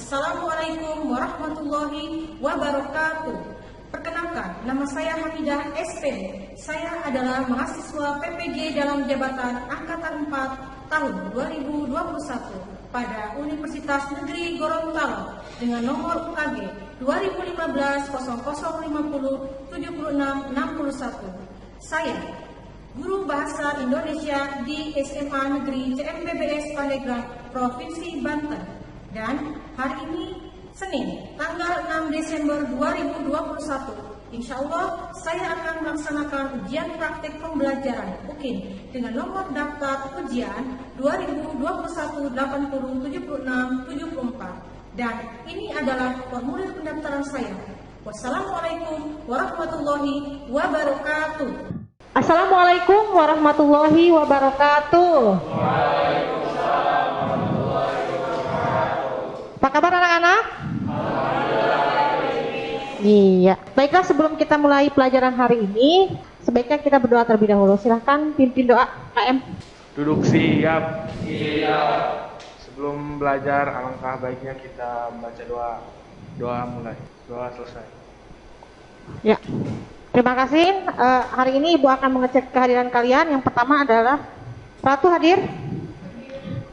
Assalamualaikum warahmatullahi wabarakatuh. Perkenalkan, nama saya Hamidah SP. Saya adalah mahasiswa PPG dalam jabatan Angkatan 4 tahun 2021 pada Universitas Negeri Gorontalo dengan nomor UKG 2015 0050 7661. Saya guru bahasa Indonesia di SMA Negeri CMPBS Pandeglang, Provinsi Banten. Dan hari ini Senin, tanggal 6 Desember 2021, insya Allah saya akan melaksanakan ujian praktik pembelajaran UKIN dengan nomor daftar ujian 2021 80 76 74. Dan ini adalah formulir pendaftaran saya. Wassalamualaikum warahmatullahi wabarakatuh. Assalamualaikum warahmatullahi wabarakatuh. Waalaikumsalam warahmatullahi wabarakatuh. Apa kabar anak-anak? Iya. Baiklah, sebelum kita mulai pelajaran hari ini, sebaiknya kita berdoa terlebih dahulu. Silahkan pimpin doa KM. Duduk siap. Siap. Sebelum belajar, alangkah baiknya kita membaca doa. Doa mulai. Doa selesai. Ya. Terima kasih. Hari ini Ibu akan mengecek kehadiran kalian. Yang pertama adalah Ratu hadir?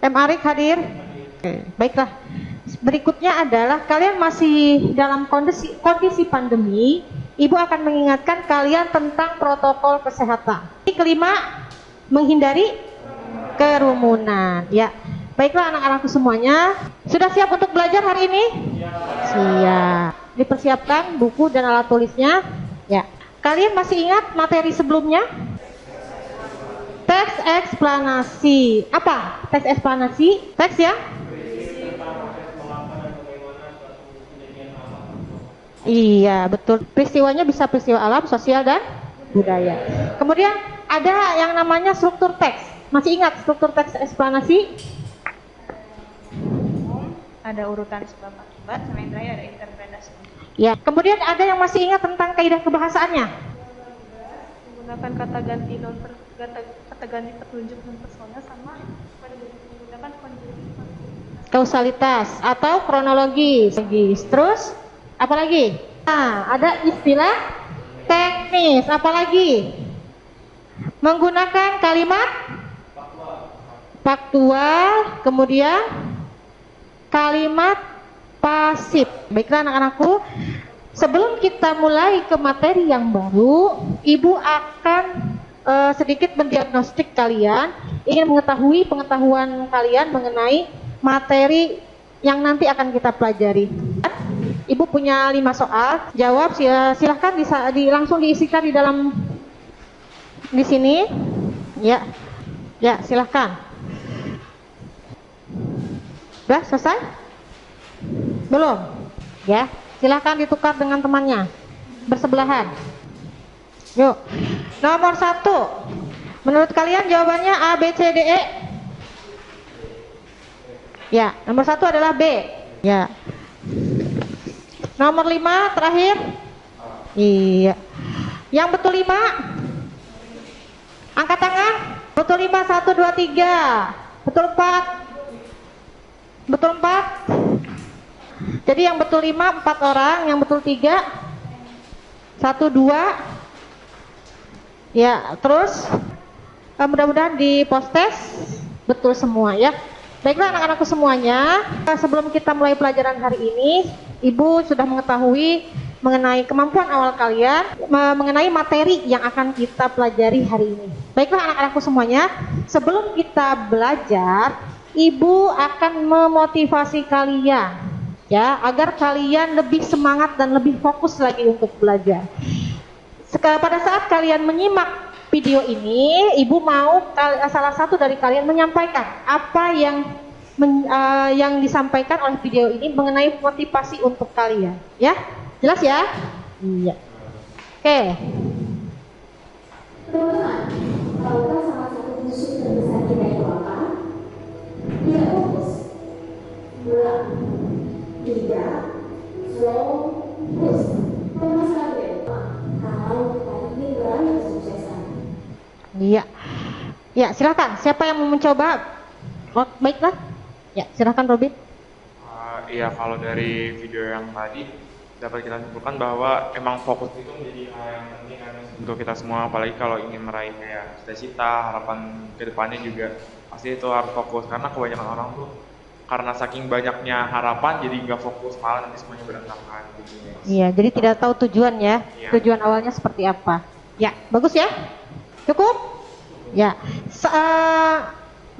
M. Arik hadir? Oke, baiklah. Berikutnya adalah kalian masih dalam kondisi pandemi. Ibu akan mengingatkan kalian tentang protokol kesehatan. Yang kelima, menghindari kerumunan. Ya, baiklah anak-anakku semuanya. Sudah siap untuk belajar hari ini? Siap. Dipersiapkan buku dan alat tulisnya. Ya. Kalian masih ingat materi sebelumnya? Teks eksplanasi. Apa teks eksplanasi? Teks ya? Iya, betul. Peristiwanya bisa peristiwa alam, sosial, dan budaya. Kemudian ada yang namanya struktur teks. Masih ingat struktur teks eksplanasi? Ada urutan sebab akibat, sama yang terakhir ada interpretasi. Ya. Kemudian ada yang masih ingat tentang kaidah kebahasaannya? Menggunakan kata ganti petunjuk non personal sama menggunakan konjungsi Kausalitas atau kronologis. Terus apa lagi? Nah, ada istilah teknis. Apa lagi? Menggunakan kalimat faktual, kemudian kalimat pasif. Baiklah anak-anakku, sebelum kita mulai ke materi yang baru, Ibu akan sedikit mendiagnostik kalian, ingin mengetahui pengetahuan kalian mengenai materi yang nanti akan kita pelajari. Ibu punya 5 soal, jawab silahkan langsung diisikan di dalam di sini. Ya, ya silahkan. Sudah selesai? Belum? Ya, silahkan ditukar dengan temannya bersebelahan. Yuk, nomor 1. Menurut kalian jawabannya A, B, C, D, E? Ya, nomor 1 adalah B. Ya. Nomor 5 terakhir? Iya. Yang betul 5? Angkat tangan. Betul 5, 1, 2, 3. Betul 4? Betul 4? Jadi yang betul 5, 4 orang. Yang betul 3? 1, 2. Ya, terus mudah-mudahan di post test betul semua ya. Baiklah anak-anakku semuanya, sebelum kita mulai pelajaran hari ini, Ibu sudah mengetahui mengenai kemampuan awal kalian, mengenai materi yang akan kita pelajari hari ini. Baiklah anak-anakku semuanya, sebelum kita belajar, Ibu akan memotivasi kalian ya, agar kalian lebih semangat dan lebih fokus lagi untuk belajar. Pada saat kalian menyimak video ini, Ibu mau salah satu dari kalian menyampaikan apa yang disampaikan oleh video ini mengenai motivasi untuk kalian, ya? Jelas ya? Iya. Oke. Teman-teman, tahukah salah satu musuh terbesar kita itu apa? Tidak fokus. Ulang. 3. Slow push. Permasalahan kalau kita ingin meraih kesuksesan. Iya. Ya, silakan. Siapa yang mau mencoba? Oh, baiklah. Ya, silakan Robin. ya kalau dari video yang tadi dapat kita simpulkan bahwa emang fokus itu menjadi hal yang penting kan untuk kita semua, apalagi kalau ingin meraih kayak cita-cita, harapan kedepannya juga pasti itu harus fokus, karena kebanyakan orang tuh karena saking banyaknya harapan jadi nggak fokus, malah nanti semuanya berantakan gitu. Iya, jadi tidak tahu tujuan ya, Iya. tujuan awalnya seperti apa. Ya, bagus ya, cukup. Ya,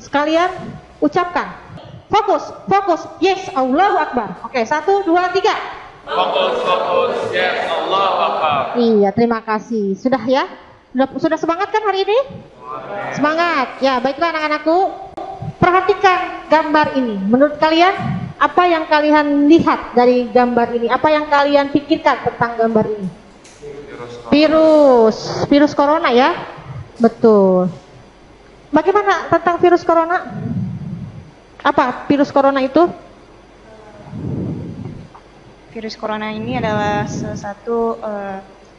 sekalian ucapkan, fokus, fokus, yes, Allahu Akbar. Oke, 1, 2, 3. Fokus, yes, Allahu Akbar. Iya, terima kasih. Sudah ya? Sudah semangat kan hari ini? Semangat. Ya, baiklah anak-anakku. Perhatikan gambar ini. Menurut kalian, apa yang kalian lihat dari gambar ini? Apa yang kalian pikirkan tentang gambar ini? Virus corona ya? Betul. Bagaimana tentang virus corona? Apa virus corona itu? Virus corona ini adalah salah satu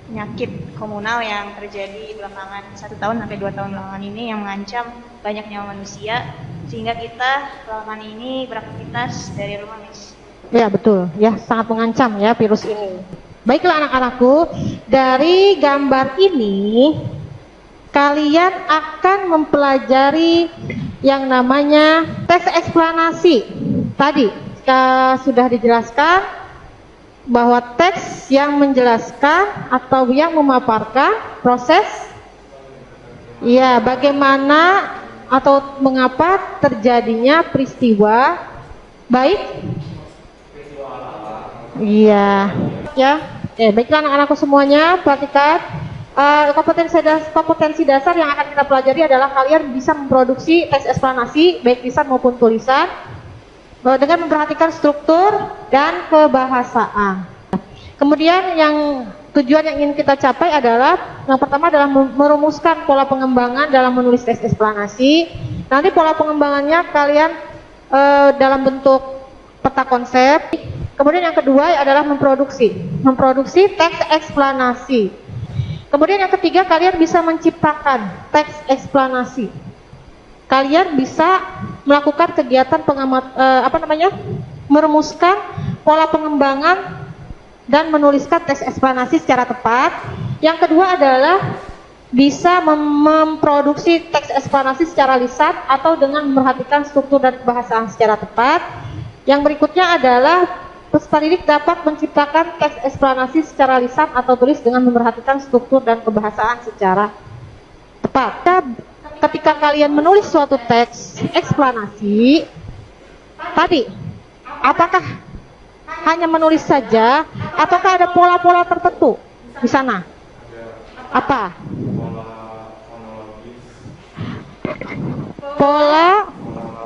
penyakit komunal yang terjadi belakangan 1 tahun sampai 2 tahun belakangan ini, yang mengancam banyak nyawa manusia, sehingga kita belakangan ini beraktivitas dari rumah, Miss. Ya betul, ya sangat mengancam ya virus ini. Baiklah anak-anakku, dari gambar ini kalian akan mempelajari yang namanya teks eksplanasi. Tadi sudah dijelaskan bahwa teks yang menjelaskan atau yang memaparkan proses ya bagaimana atau mengapa terjadinya peristiwa baik iya ya baiklah anak-anakku semuanya, perhatikan kompetensi dasar yang akan kita pelajari adalah kalian bisa memproduksi teks eksplanasi baik lisan maupun tulisan dengan memperhatikan struktur dan kebahasaan. Kemudian yang tujuan yang ingin kita capai adalah yang pertama adalah merumuskan pola pengembangan dalam menulis teks eksplanasi. Nanti pola pengembangannya kalian dalam bentuk peta konsep. Kemudian yang kedua adalah memproduksi teks eksplanasi. Kemudian yang ketiga kalian bisa menciptakan teks eksplanasi. Kalian bisa melakukan kegiatan merumuskan pola pengembangan dan menuliskan teks eksplanasi secara tepat. Yang kedua adalah bisa memproduksi teks eksplanasi secara lisan atau dengan memperhatikan struktur dan kebahasaan secara tepat. Yang berikutnya adalah peserta didik dapat menciptakan teks eksplanasi secara lisan atau tulis dengan memperhatikan struktur dan kebahasaan secara tepat. Ketika kalian menulis suatu teks eksplanasi tadi, apakah hanya menulis saja ataukah ada pola-pola tertentu di sana? Apa? Pola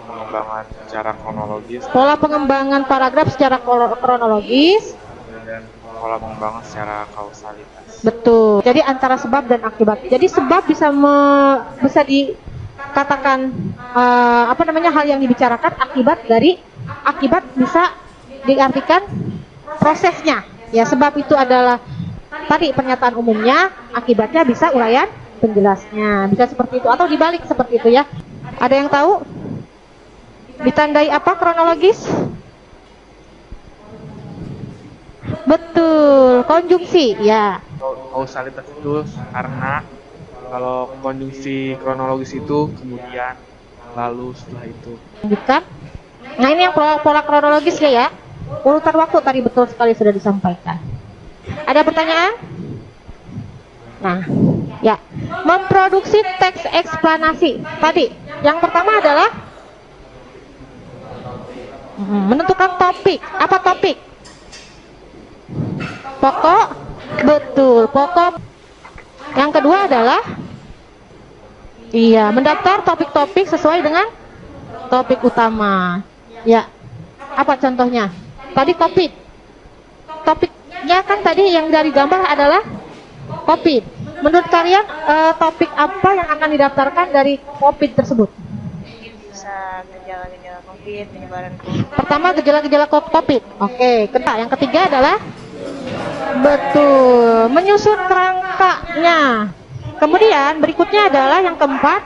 pengembangan secara kronologis pola pengembangan paragraf secara kronologis dan pola pengembangan secara kausalitas. Betul. Jadi antara sebab dan akibat. Jadi sebab bisa dikatakan hal yang dibicarakan, akibat bisa diartikan prosesnya. Ya, sebab itu adalah tadi pernyataan umumnya, akibatnya bisa uraian penjelasnya. Bisa seperti itu atau dibalik seperti itu ya. Ada yang tahu? Ditandai apa kronologis? Betul, konjungsi ya. Kausalitas itu karena kalau konjungsi kronologis itu kemudian lalu setelah itu. Lanjutkan. Nah ini yang pola kronologisnya ya. Urutan waktu tadi betul sekali sudah disampaikan. Ada pertanyaan? Nah, ya. Memproduksi teks eksplanasi. Tadi, yang pertama adalah menentukan topik. Apa topik? Pokok. Betul, pokok. Yang kedua adalah mendaftar topik-topik sesuai dengan topik utama. Ya. Apa contohnya? Tadi COVID. Topiknya kan tadi yang dari gambar adalah COVID. Menurut kalian topik apa yang akan didaftarkan dari COVID tersebut? Bisa gejala-gejala COVID, penyebaran COVID. Pertama gejala-gejala COVID. Oke, yang ketiga adalah betul, menyusun kerangkanya. Kemudian berikutnya adalah yang keempat,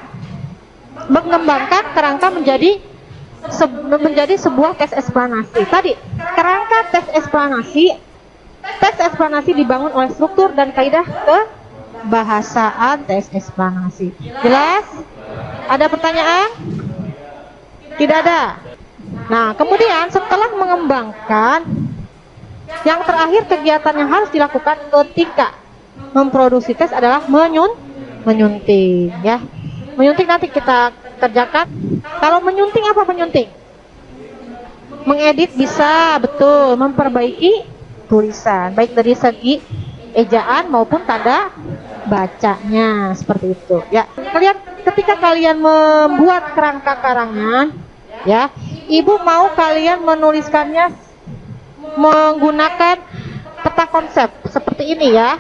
mengembangkan kerangka menjadi sebuah teks eksplanasi. Tadi kerangka teks eksplanasi dibangun oleh struktur dan kaidah kebahasaan teks eksplanasi. Jelas? Ada pertanyaan? Tidak ada. Nah, kemudian setelah mengembangkan, yang terakhir kegiatan yang harus dilakukan ketika memproduksi teks adalah menyunting, ya. Menyunting nanti kita kerjakan. Kalau menyunting, apa menyunting? Mengedit bisa, betul, memperbaiki tulisan, baik dari segi ejaan maupun tanda bacanya, seperti itu. Ya, ketika kalian membuat kerangka karangan, ya, ibu mau kalian menuliskannya menggunakan peta konsep seperti ini, ya.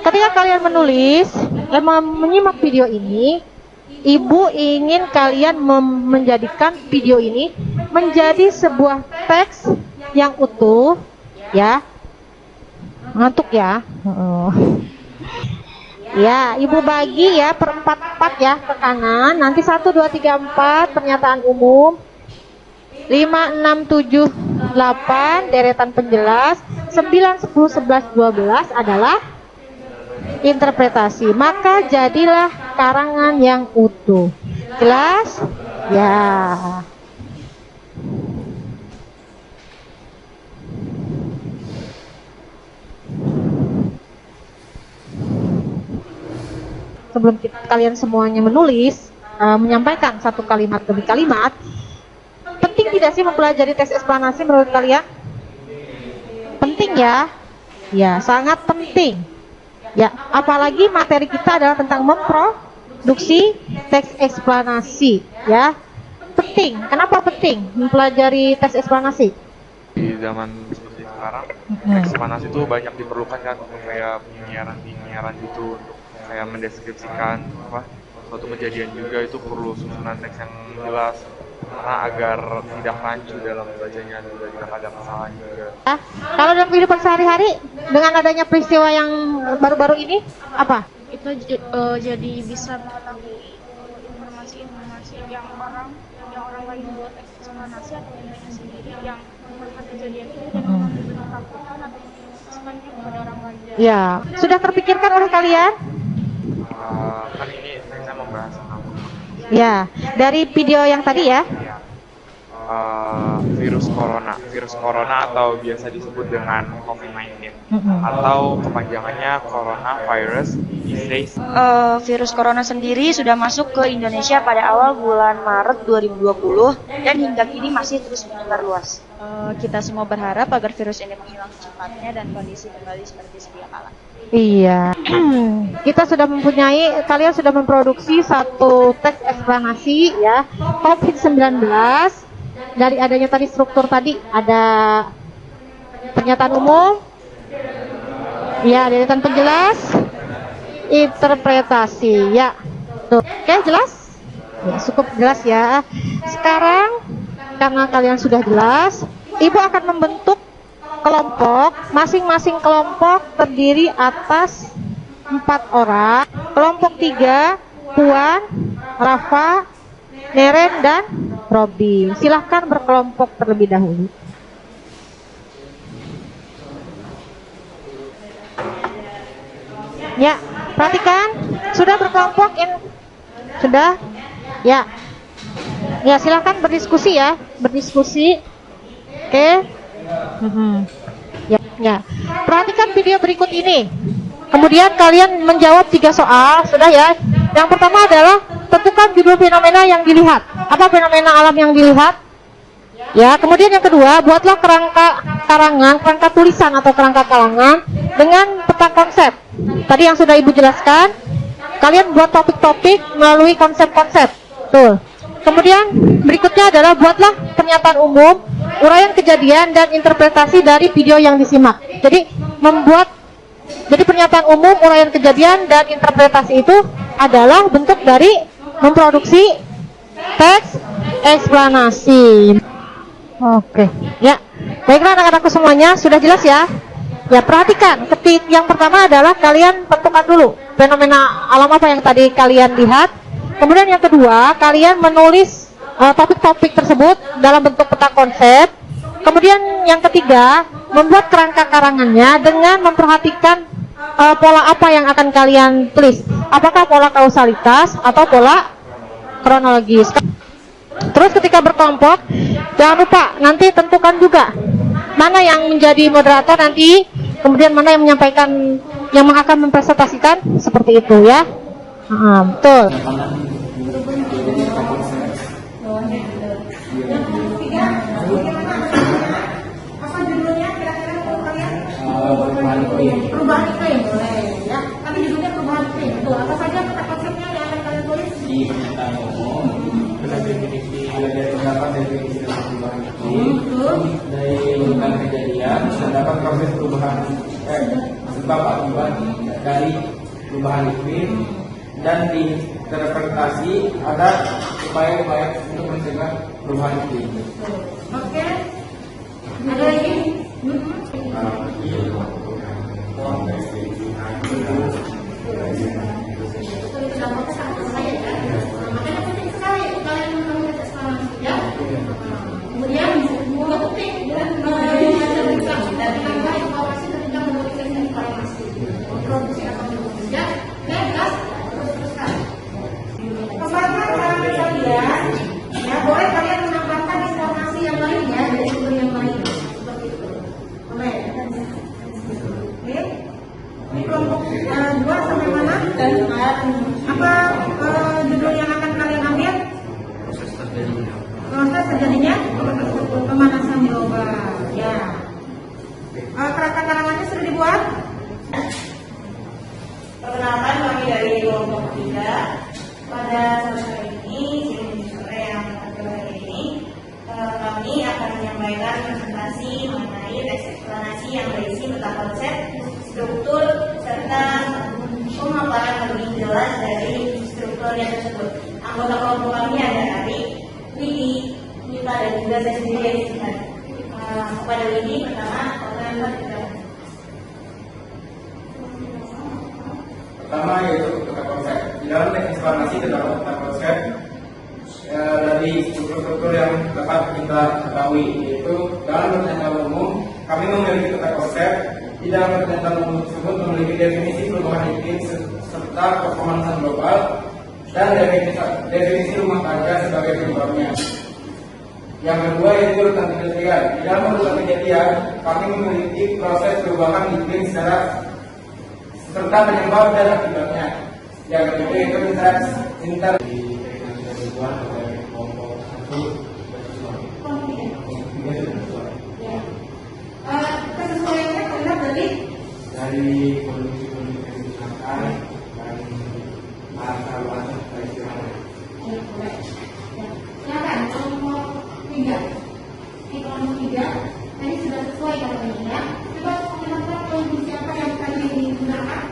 Ketika kalian menulis, menyimak video ini, ibu ingin kalian menjadikan video ini menjadi sebuah teks yang utuh, ya. Ngantuk ya? Ya, ibu bagi ya per 4 ya ke kanan. Nanti 1, 2, 3, 4 pernyataan umum. 5, 6, 7, 8 deretan penjelas. 9, 10, 11, 12 adalah interpretasi. Maka jadilah karangan yang utuh. Jelas? Ya. Sebelum kalian semuanya menulis, menyampaikan satu kalimat demi kalimat, penting tidak sih mempelajari teks eksplanasi menurut kalian? Penting ya? Ya, sangat penting. Ya, apalagi materi kita adalah tentang memproduksi teks eksplanasi, ya. Penting. Kenapa penting mempelajari teks eksplanasi? Di zaman seperti sekarang, eksplanasi itu banyak diperlukan kan, untuk kayak penyiaran gitu, untuk kayak mendeskripsikan suatu kejadian juga itu perlu susunan teks yang jelas, karena agar tidak rancu dalam bacanya juga tidak ada kesalahan juga. Kalau dalam kehidupan sehari-hari dengan adanya peristiwa yang baru-baru ini apa? Itu jadi bisa mengetahui informasi-informasi yang orang lain buat eksplanasi atau yang sendiri yang melihat kejadian itu dan memberi ketakutan atau sebenarnya kepada orang lain. Ya, sudah terpikirkan oleh kalian? Kan ini saya membahas tentang Ya, dari video yang tadi ya. Virus corona atau biasa disebut dengan COVID-19 atau kepanjangannya coronavirus disease. Virus corona sendiri sudah masuk ke Indonesia pada awal bulan Maret 2020 dan hingga kini masih terus menyebar luas. Kita semua berharap agar virus ini menghilang secepatnya dan kondisi kembali seperti sedia kala. Iya. Kita sudah mempunyai, kalian sudah memproduksi satu teks eksplanasi ya, COVID-19. Dari adanya tadi struktur tadi, ada pernyataan umum, ya, deretan penjelas, interpretasi, ya. Tuh, oke, jelas? Ya, cukup jelas ya. Sekarang, karena kalian sudah jelas, ibu akan membentuk kelompok. Masing-masing kelompok terdiri atas 4 orang. Kelompok 3, Puan, Rafa, Neren, dan Robi. Silahkan berkelompok terlebih dahulu. Ya, perhatikan. Sudah berkelompok? Sudah? Ya. Ya, silahkan berdiskusi ya. Berdiskusi. Oke. Ya. Perhatikan video berikut ini. Kemudian kalian menjawab 3 soal. Sudah ya. Yang pertama adalah tentukan judul fenomena yang dilihat. Apa fenomena alam yang dilihat? Ya, kemudian yang kedua, buatlah kerangka karangan, kerangka tulisan atau kerangka karangan dengan peta konsep. Tadi yang sudah Ibu jelaskan, kalian buat topik-topik melalui konsep-konsep. Tuh. Kemudian berikutnya adalah buatlah pernyataan umum, uraian kejadian dan interpretasi dari video yang disimak. Jadi pernyataan umum, uraian kejadian dan interpretasi itu adalah bentuk dari memproduksi teks eksplanasi. Oke, ya. Baiklah anak-anakku semuanya, sudah jelas ya? Ya, perhatikan. Yang pertama adalah kalian tentukan dulu fenomena alam apa yang tadi kalian lihat. Kemudian yang kedua, kalian menulis topik-topik tersebut dalam bentuk peta konsep. Kemudian yang ketiga, membuat kerangka karangannya dengan memperhatikan pola apa yang akan kalian tulis. Apakah pola kausalitas atau pola kronologis. Terus ketika berkelompok, jangan lupa nanti tentukan juga mana yang menjadi moderator nanti, kemudian mana yang menyampaikan, yang akan mempresentasikan, seperti itu ya. Betul. Apa judulnya kira-kira kalau kalian? Perubahan iklim, boleh ya. Tapi judulnya perubahan iklim. Betul. Apa saja kata konsepnya yang akan kalian tulis? Di pernyataan umum ada terdapat definisi tentang perubahan iklim, dari urutan kejadian terdapat proses perubahan sebab akibat dari perubahan iklim, dan di interpretasi ada upaya-upaya untuk mencegah perubahan iklim. Oke. Ada lagi? Kemudian dua penting dan menambah informasi ketika menulis informasi produksi atau bekerja bebas teruskan. Pembahasan karangan kalian ya, boleh kalian menambahkan informasi yang lain ya dari sumber yang lain seperti itu. Boleh. Oke. Ini kelompok 2 sampai mana? Dan apa judul yang akan kalian ambil? Proses terjadinya pemanasan global. Ya. Kerangka karangannya sudah dibuat? Perkenalkan, kami dari kelompok 3. Pada sore ini, sore yang terakhir ini, kami akan menyampaikan presentasi mengenai teks eksplanasi yang berisi tentang konsep, struktur, serta pemaparan lebih jelas dari strukturnya tersebut. Anggota kelompok kami ada Ari, Widi, Nita, dan juga saya sendiri yang disingkat. Kepada Widi, pertama, perkenalkan kita. Pertama yaitu tentang konsep. Di dalam teks eksplanasi terdapat tentang konsep dari struktur-struktur yang dapat kita ketahui, yaitu dalam pernyataan umum kami memiliki tentang konsep. Di dalam pernyataan umum tersebut memiliki definisi perubahan iklim serta pemanasan global dan definisi rumah tangga sebagai penyebabnya. Yang kedua yaitu urutan kejadian. Di dalam urutan kejadian kami memiliki proses perubahan iklim serta penyebab dan akibatnya. Yang ketiga itu inter Kesesuaiannya terlihat dari kondisi-kondisi kesehatan dan masalah kesehatan. Silakan kelompok 3. Di kelompok 3 tadi sudah sesuai katanya ya. Coba menentukan kondisi apa yang tadi digunakan.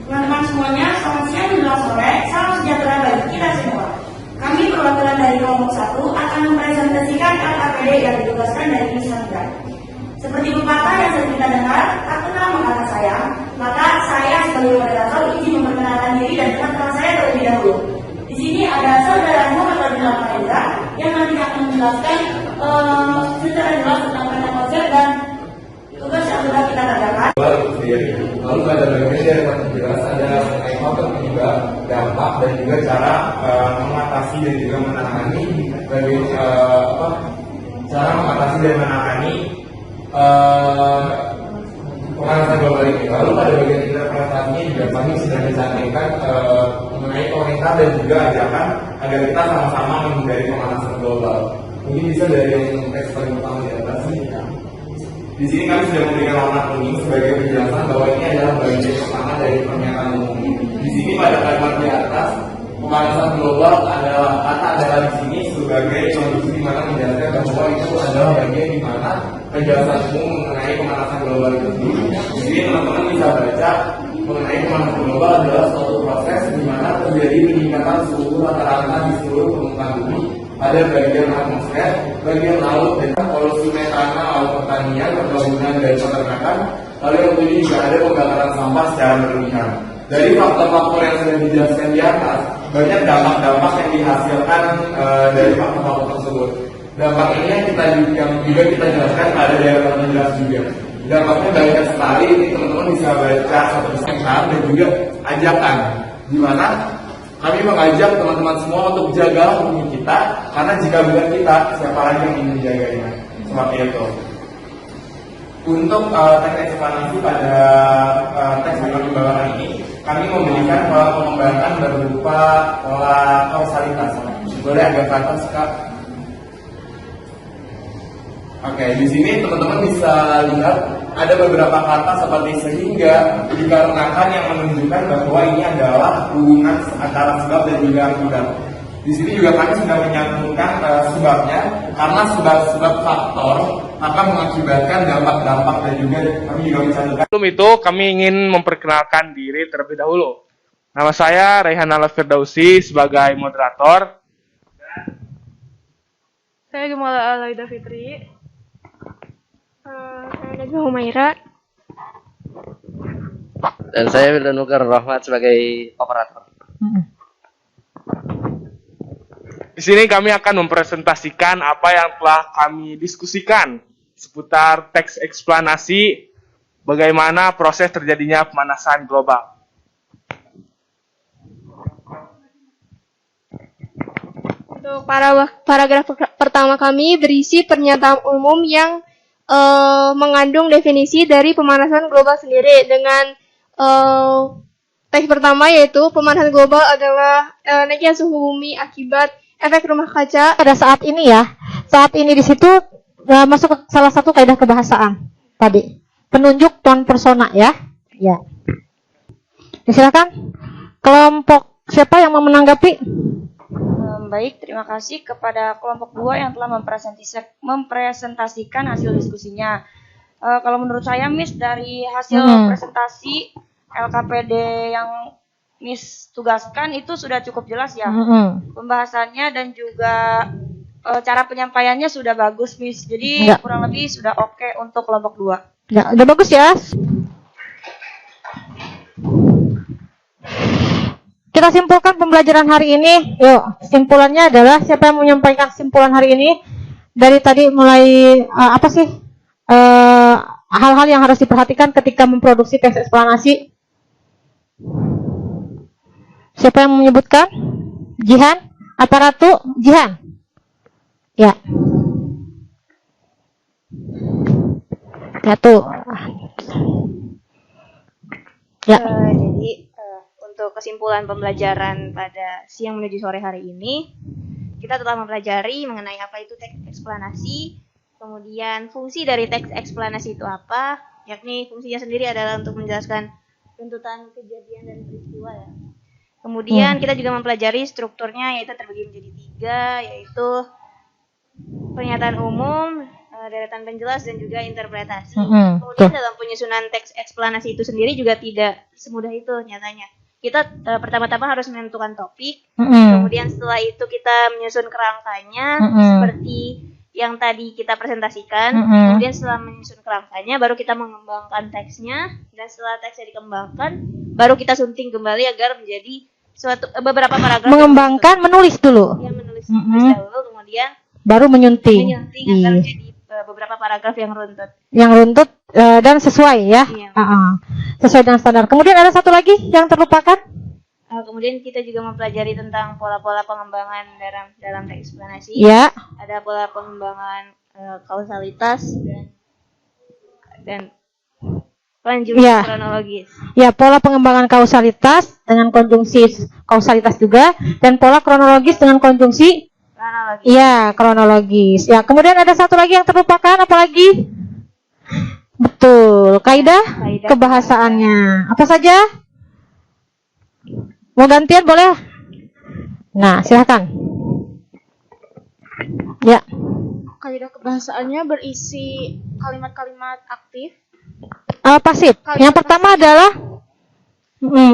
Teman-teman semuanya, selamat siang menjelang sore. Salam sejahtera bagi kita semua. Kami perwakilan dari kelompok 1 akan mempresentasikan LKPD yang ditugaskan dari Nusantara. Seperti pepatah yang sering kita dengar, tak kenal maka sayang, maka saya sebagai moderator izin memperkenalkan diri dan teman-teman saya terlebih dahulu. Di sini ada saudara Muhammad Abdullah Faizah yang nanti akan menjelaskan secara jelas tentang konsep dan tugas yang sudah kita kerjakan. Lalu ada bagian dari penjelasan ada mengenai faktor juga dampak dan juga cara mengatasi dan juga menangani cara mengatasi dan menangani pemanasan global ini. Lalu pada bagian interpretasinya juga kami sudah disampaikan mengenai komentar dan juga ajakan agar kita sama-sama menghindari pemanasan global. Mungkin bisa dari yang teks paling pertama di atas ini. Di sini kami sudah memberikan warna kuning sebagai penjelasan bahwa ini adalah bagian pertama dari pernyataan umum. Di sini pada kalimat di atas, pemanasan global adalah di sini sebagai kondisi di mana menjelaskan bahwa itu adalah bagian di mana penjelasan umum mengenai pemanasan global itu sendiri. Jadi teman-teman bisa baca mengenai pemanasan global adalah suatu proses di mana terjadi peningkatan suhu rata-rata di seluruh permukaan bumi pada bagian atmosfer, bagian laut, dan polusi metana, laut pertanian, perkebunan, dan peternakan. Lalu yang kedua juga ada pembakaran sampah secara berlebihan. Dari faktor-faktor yang sudah dijelaskan di atas, banyak dampak-dampak yang dihasilkan dari faktor-faktor tersebut. Dampak ini yang juga kita jelaskan ada daerah penjelas juga. Dampaknya banyak sekali, ini teman-teman bisa baca satu persatu dan juga ajakan, di mana kami mengajak teman-teman semua untuk jaga bumi kita, karena jika bukan kita, siapa lagi yang ingin menjaganya? Seperti itu. Untuk teks eksplanasi pada teks pengembangan ini, kami memberikan pola pengembangan berupa pola kausalitas. Boleh agak ke atas, Kak? Oke, di sini teman-teman bisa lihat ada beberapa kata seperti sehingga, dikarenakan, yang menunjukkan bahwa ini adalah hubungan antara sebab dan juga akibat. Di sini juga kami sudah menyambungkan sebabnya, karena sebab faktor akan mengakibatkan dampak-dampak, dan juga kami juga mencantumkan. Sebelum itu, kami ingin memperkenalkan diri terlebih dahulu. Nama saya Raihan Al-Firdausi sebagai moderator. Saya Gemala Alaida Fitri. Saya Najwa Humaira. Dan saya Wildanukar Rahmat sebagai operator. Di sini kami akan mempresentasikan apa yang telah kami diskusikan seputar teks eksplanasi bagaimana proses terjadinya pemanasan global. Untuk paragraf pertama kami berisi pernyataan umum yang mengandung definisi dari pemanasan global sendiri dengan teks pertama, yaitu pemanasan global adalah naiknya suhu bumi akibat efek rumah kaca. Pada saat ini ya, saat ini di situ masuk ke salah satu kaidah kebahasaan tadi, penunjuk ton persona ya. Ya. Silakan kelompok siapa yang mau menanggapi? Baik, terima kasih kepada kelompok 2 yang telah mempresentasikan hasil diskusinya. Kalau menurut saya, Miss, dari hasil presentasi LKPD yang Miss tugaskan itu sudah cukup jelas ya. Pembahasannya dan juga cara penyampaiannya sudah bagus, Miss. Jadi kurang lebih sudah oke untuk kelompok 2. Ya, udah bagus ya. Kita simpulkan pembelajaran hari ini. Yuk, simpulannya adalah siapa yang menyampaikan simpulan hari ini? Dari tadi mulai apa sih hal-hal yang harus diperhatikan ketika memproduksi teks eksplanasi? Siapa yang menyebutkan? Jihan? Aparatu? Jihan? Ya. Ya tuh. Ya. Jadi untuk kesimpulan pembelajaran pada siang menuju sore hari ini, kita telah mempelajari mengenai apa itu teks eksplanasi, kemudian fungsi dari teks eksplanasi itu apa, yakni fungsinya sendiri adalah untuk menjelaskan tuntutan kejadian dan peristiwa ya. Kemudian kita juga mempelajari strukturnya, yaitu terbagi menjadi 3, yaitu pernyataan umum, deretan penjelas, dan juga interpretasi. Kemudian dalam penyusunan teks eksplanasi itu sendiri juga tidak semudah itu nyatanya. Kita pertama-tama harus menentukan topik, kemudian setelah itu kita menyusun kerangkanya seperti yang tadi kita presentasikan. Kemudian setelah menyusun kerangkanya, baru kita mengembangkan teksnya, dan setelah teksnya dikembangkan, baru kita sunting kembali agar menjadi beberapa paragraf. Mengembangkan, menulis dulu. Ya, menulis dahulu, kemudian baru menyunting. Agar menjadi beberapa paragraf yang runtut. Yang runtut dan sesuai ya. Iya. Sesuai dengan standar. Kemudian ada satu lagi yang terlupakan. Kemudian kita juga mempelajari tentang pola-pola pengembangan dalam teks eksplanasi. Ya. Ada pola pengembangan kausalitas dan konjungsi kronologis. Ya, pola pengembangan kausalitas dengan konjungsi kausalitas juga, dan pola kronologis dengan konjungsi kronologis. Ya, kronologis. Ya, kemudian ada satu lagi yang terlupakan, apa lagi? Betul, kaidah kebahasaannya. Apa saja? Mau gantian boleh? Nah, silakan. Ya. Kaidah kebahasaannya berisi kalimat-kalimat aktif. Pasif. Yang pertama adalah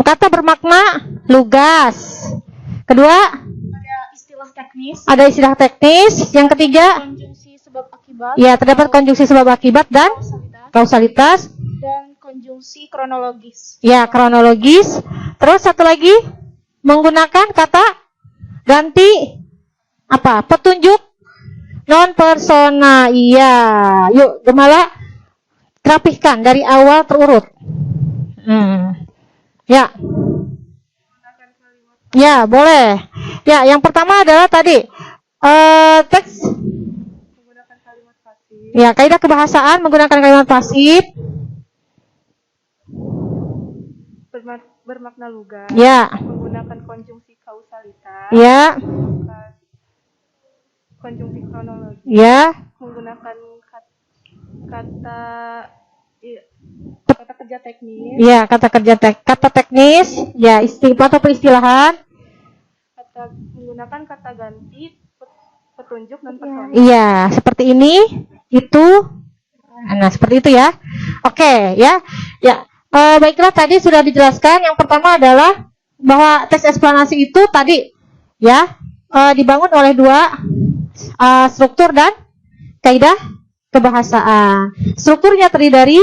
kata bermakna lugas. Kedua, Ada istilah teknis, ada istilah teknis. Yang ketiga, konjungsi sebab akibat, ya terdapat konjungsi sebab akibat dan kausalitas, kausalitas. dan konjungsi kronologis. Ya, kronologis. Terus satu lagi, menggunakan kata ganti apa? Petunjuk non persona. Iya. Yuk, Gemala rapihkan dari awal terurut. Ya. Ya, boleh. Ya, yang pertama adalah tadi teks Menggunakan kalimat pasif, ya, kaidah kebahasaan menggunakan kalimat pasif. bermakna lugas, Ya. menggunakan konjungsi kausalitas, Ya. konjungsi kronologi, Ya. menggunakan kata kerja teknis, Ya, kata teknis, ya atau peristilahan. menggunakan kata ganti, petunjuk dan persona. Iya, seperti ini, itu. Nah, seperti itu ya. Oke, ya. Ya. Baiklah, tadi sudah dijelaskan. Yang pertama adalah bahwa teks eksplanasi itu tadi ya dibangun oleh dua struktur dan kaidah kebahasaan. Strukturnya terdiri dari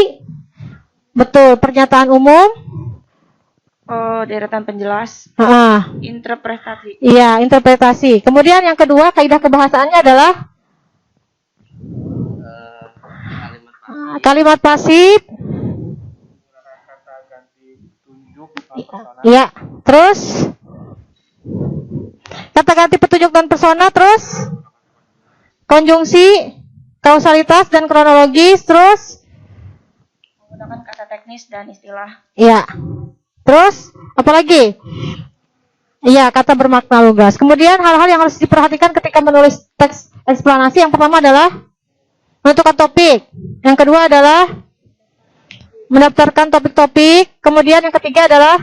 pernyataan umum, Deretan penjelas, ah, interpretasi. iya, interpretasi. Kemudian yang kedua, kaidah kebahasaannya adalah kalimat pasif. Kata ganti tunjuk Iya, terus kata ganti petunjuk dan persona, terus konjungsi, kausalitas dan kronologis, terus Menggunakan kata teknis dan istilah. iya. Terus apa lagi? Iya, kata bermakna lugas. Kemudian hal-hal yang harus diperhatikan ketika menulis teks eksplanasi, yang pertama adalah menentukan topik. Yang kedua adalah mendaftarkan topik-topik. Kemudian yang ketiga adalah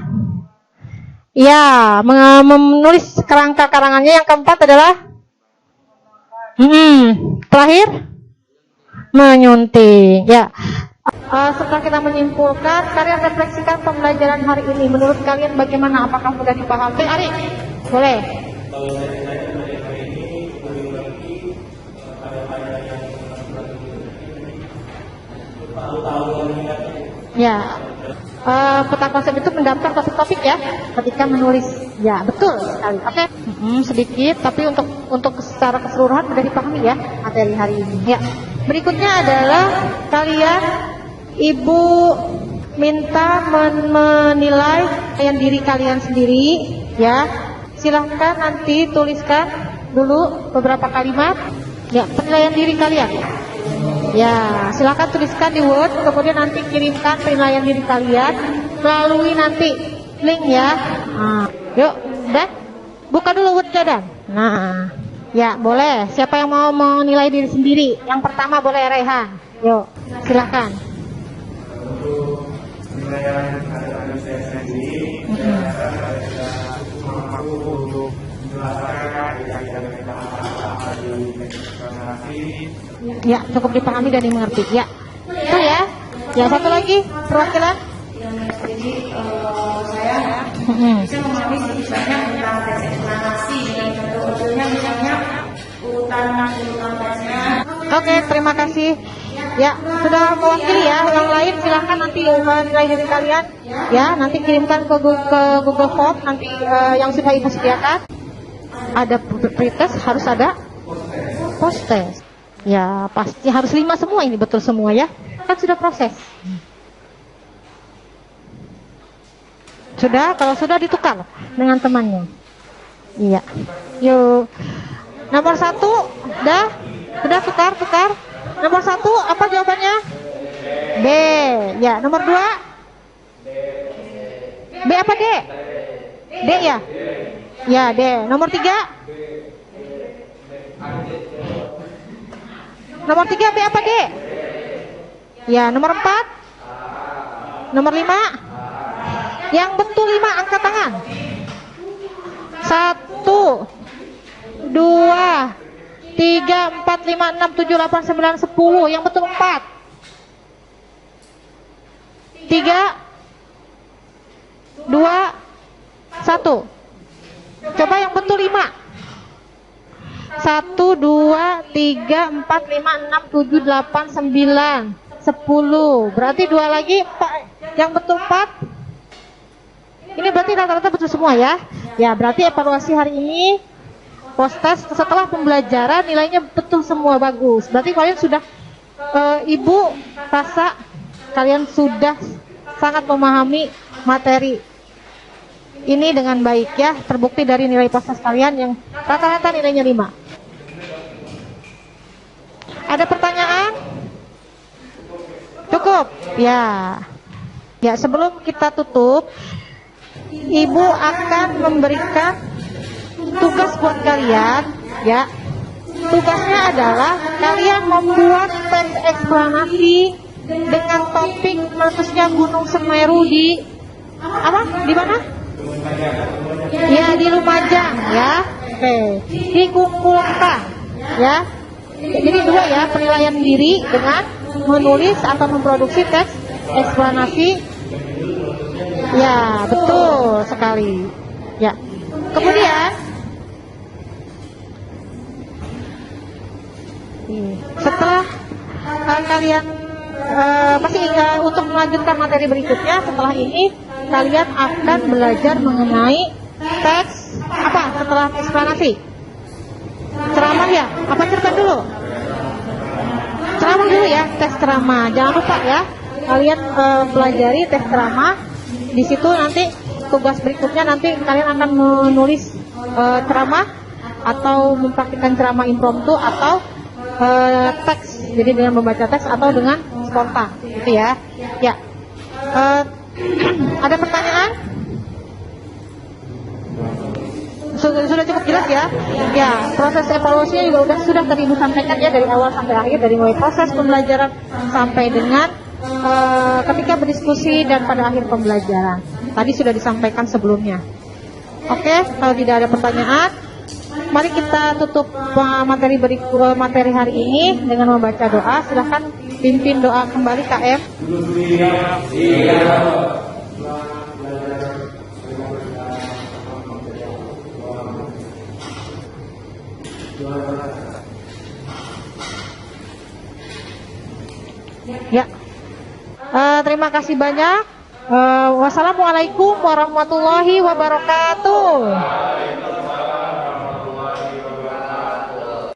ya, menulis kerangka karangannya. Yang keempat adalah terakhir menyunting. Ya. Setelah kita menyimpulkan, kalian refleksikan pembelajaran hari ini. Menurut kalian bagaimana? Apakah mudah dipahami? Ari, boleh. Ya, peta konsep itu mendaftar topik-topik ya, ketika menulis. Ya, betul sekali. Oke, sedikit, tapi untuk secara keseluruhan mudah dipahami ya materi hari ini. Ya, berikutnya adalah kalian, Ibu minta menilai diri kalian sendiri ya. Silahkan nanti tuliskan dulu beberapa kalimat ya, penilaian diri kalian. Ya, silahkan tuliskan di Word, kemudian nanti kirimkan penilaian diri kalian melalui nanti link ya. Yuk, dan buka dulu Word-nya dan. Nah, ya boleh. Siapa yang mau menilai diri sendiri? Yang pertama boleh Rehan. Yuk, silahkan. Untuk penilaian dari saya sendiri, mampu untuk menjelaskan Ya, cukup dipahami dan dimengerti. Ya, itu ya. Ya, satu lagi perwakilan. Jadi saya bisa memahami sedikit banyak tentang teks eksplanasi dengan contoh-contohnya, misalnya urutan teksnya. Oke, terima kasih. Ya, sudah mewakili ya. Yang lain silahkan nanti menilai diri kalian. Ya, nanti kirimkan ke Google Form nanti yang sudah Ibu sediakan. Ada pretest, harus ada post test. Ya, pasti harus 5 semua ini, betul semua ya. Kan sudah proses. Sudah, kalau sudah ditukar dengan temannya. Iya. Yuk. Nomor 1, sudah tukar. Nomor 1 apa jawabannya? B. Ya, nomor 2? B apa D? D ya? Ya, D. Nomor 3? Nomor 3 B apa D? Ya, nomor 4? Nomor 5? Yang betul 5 angkat tangan. 1 2 3 4 5 6 7 8 9 10. Yang betul 4. 3 2 1. Coba yang betul 5. 1, 2, 3, 4, 5, 6, 7, 8, 9, 10. Berarti 2 lagi, yang betul 4. Ini berarti rata-rata betul semua ya. Ya, berarti evaluasi hari ini post-test setelah pembelajaran nilainya betul semua, bagus. Berarti kalian sudah Ibu rasa kalian sudah sangat memahami materi ini dengan baik ya, terbukti dari nilai post-test kalian yang rata-rata nilainya 5. Ada pertanyaan? Cukup? Ya. Ya, sebelum kita tutup, Ibu akan memberikan tugas buat kalian ya. Tugasnya adalah kalian membuat teks eksplanasi dengan topik meletusnya Gunung Semeru di apa? Di mana? Ya, di Lumajang ya. Oke. Dikumpulkan ya. Jadi 2 ya, penilaian diri dengan menulis atau memproduksi teks eksplanasi. Ya, betul sekali. Ya. Kemudian setelah kalian pasti untuk melanjutkan materi berikutnya, setelah ini kalian akan belajar mengenai teks apa setelah eksplanasi? Ceramah ya? Apa cerita dulu? Ceramah dulu ya, tes ceramah. Jangan lupa ya, kalian pelajari tes ceramah. Di situ nanti tugas berikutnya nanti kalian akan menulis ceramah atau mempraktikkan ceramah impromptu atau teks, jadi dengan membaca teks atau dengan spontan, gitu ya. Ya, ada pertanyaan? Sudah cukup jelas ya. Ya, proses evaluasinya juga sudah tadi Ibu sampaikan ya, dari awal sampai akhir, dari mulai proses pembelajaran sampai dengan ketika berdiskusi dan pada akhir pembelajaran. Tadi sudah disampaikan sebelumnya. Oke, kalau tidak ada pertanyaan, mari kita tutup materi hari ini dengan membaca doa. Silahkan pimpin doa kembali KM. Ya, terima kasih banyak. Wassalamualaikum warahmatullahi wabarakatuh.